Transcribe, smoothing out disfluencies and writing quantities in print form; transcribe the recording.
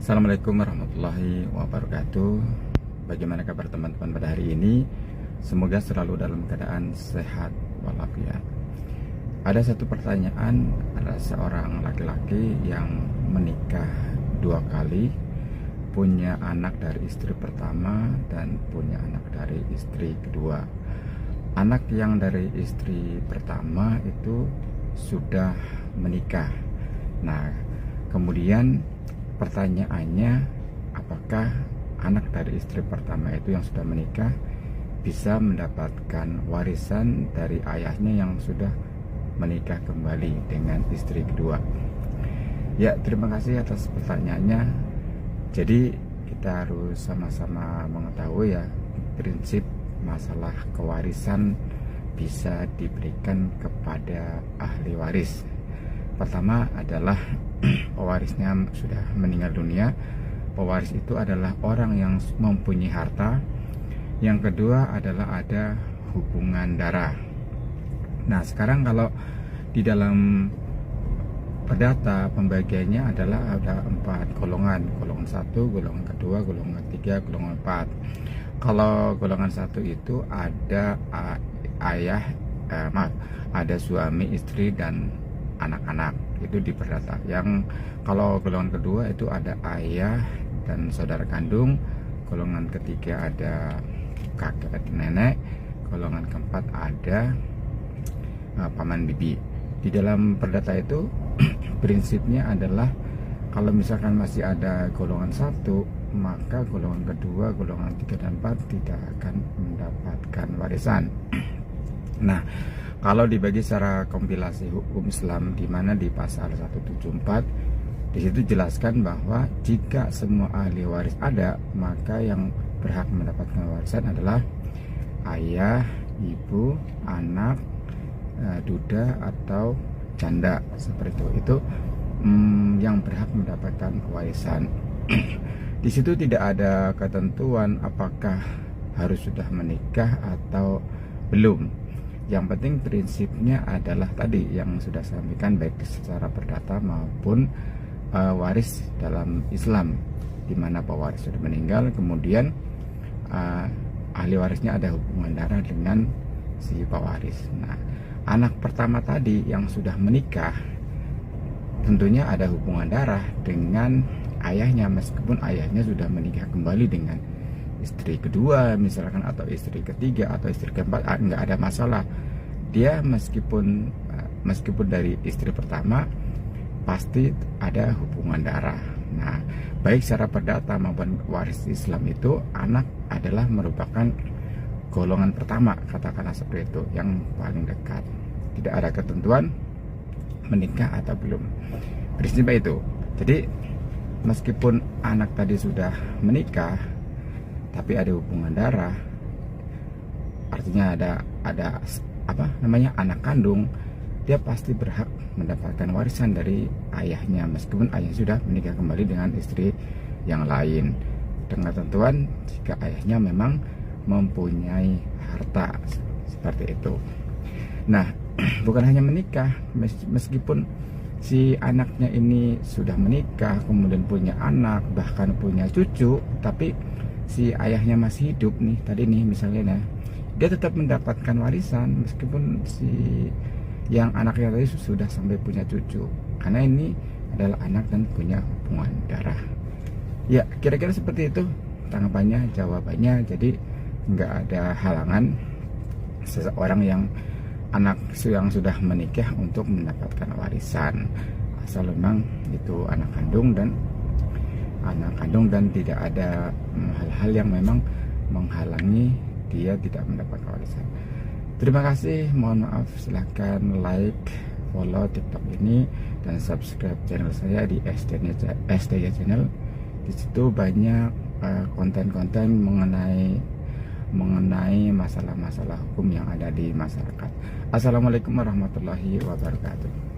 Assalamualaikum warahmatullahi wabarakatuh. Bagaimana kabar teman-teman pada hari ini? Semoga selalu dalam keadaan sehat walafiat. Ada satu pertanyaan, ada seorang laki-laki yang menikah 2 kali, punya anak dari istri pertama dan punya anak dari istri kedua. Anak yang dari istri pertama itu sudah menikah. Nah, kemudian pertanyaannya, apakah anak dari istri pertama itu yang sudah menikah bisa mendapatkan warisan dari ayahnya yang sudah menikah kembali dengan istri kedua? Ya, terima kasih atas pertanyaannya. Jadi kita harus sama-sama mengetahui ya, prinsip masalah kewarisan bisa diberikan kepada ahli waris. Pertama adalah pewarisnya sudah meninggal dunia. Pewaris itu adalah orang yang mempunyai harta. Yang kedua adalah ada hubungan darah. Nah, sekarang kalau di dalam perdata pembagiannya adalah ada 4 golongan. Golongan 1, golongan kedua, golongan 3, golongan 4. Kalau golongan 1 itu ada ada suami, istri, dan anak-anak, itu di perdata. Yang kalau golongan kedua itu ada ayah dan saudara kandung. Golongan ketiga ada kakek nenek. Golongan keempat ada paman bibi. Di dalam perdata itu prinsipnya adalah kalau misalkan masih ada golongan 1, maka golongan kedua, golongan 3 dan 4 tidak akan mendapatkan warisan. Nah, kalau dibagi secara kompilasi hukum Islam, di mana di pasal 174 di situ jelaskan bahwa jika semua ahli waris ada, maka yang berhak mendapatkan warisan adalah ayah, ibu, anak, duda atau janda, seperti itu. Itu yang berhak mendapatkan warisan. Di situ tidak ada ketentuan apakah harus sudah menikah atau belum. Yang penting prinsipnya adalah tadi yang sudah saya sampaikan, baik secara perdata maupun waris dalam Islam, di mana pewaris sudah meninggal, kemudian ahli warisnya ada hubungan darah dengan si pewaris. Nah, anak pertama tadi yang sudah menikah tentunya ada hubungan darah dengan ayahnya, meskipun ayahnya sudah menikah kembali dengan istri kedua misalkan, atau istri ketiga atau istri keempat, nggak ada masalah. Dia meskipun dari istri pertama pasti ada hubungan darah. Nah, baik secara perdata maupun waris Islam itu, anak adalah merupakan golongan pertama, katakanlah seperti itu, yang paling dekat. Tidak ada ketentuan menikah atau belum. Prinsipnya itu. Jadi meskipun anak tadi sudah menikah tapi ada hubungan darah, artinya ada anak kandung, dia pasti berhak mendapatkan warisan dari ayahnya, meskipun ayahnya sudah menikah kembali dengan istri yang lain, dengan ketentuan jika ayahnya memang mempunyai harta, seperti itu. Nah, bukan hanya menikah, meskipun si anaknya ini sudah menikah, kemudian punya anak, bahkan punya cucu, tapi si ayahnya masih hidup nih, tadi nih misalnya, nah, dia tetap mendapatkan warisan meskipun si yang anaknya tadi sudah sampai punya cucu, karena ini adalah anak dan punya hubungan darah. Ya, kira-kira seperti itu tanggapannya, jawabannya. Jadi nggak ada halangan seseorang yang sudah menikah untuk mendapatkan warisan, asal memang itu anak kandung dan tidak ada hal-hal yang memang menghalangi dia tidak mendapatkan warisan. Terima kasih, mohon maaf, silahkan like, follow TikTok ini, dan subscribe channel saya di SDY Channel. Di situ banyak konten-konten mengenai masalah-masalah hukum yang ada di masyarakat. Assalamualaikum warahmatullahi wabarakatuh.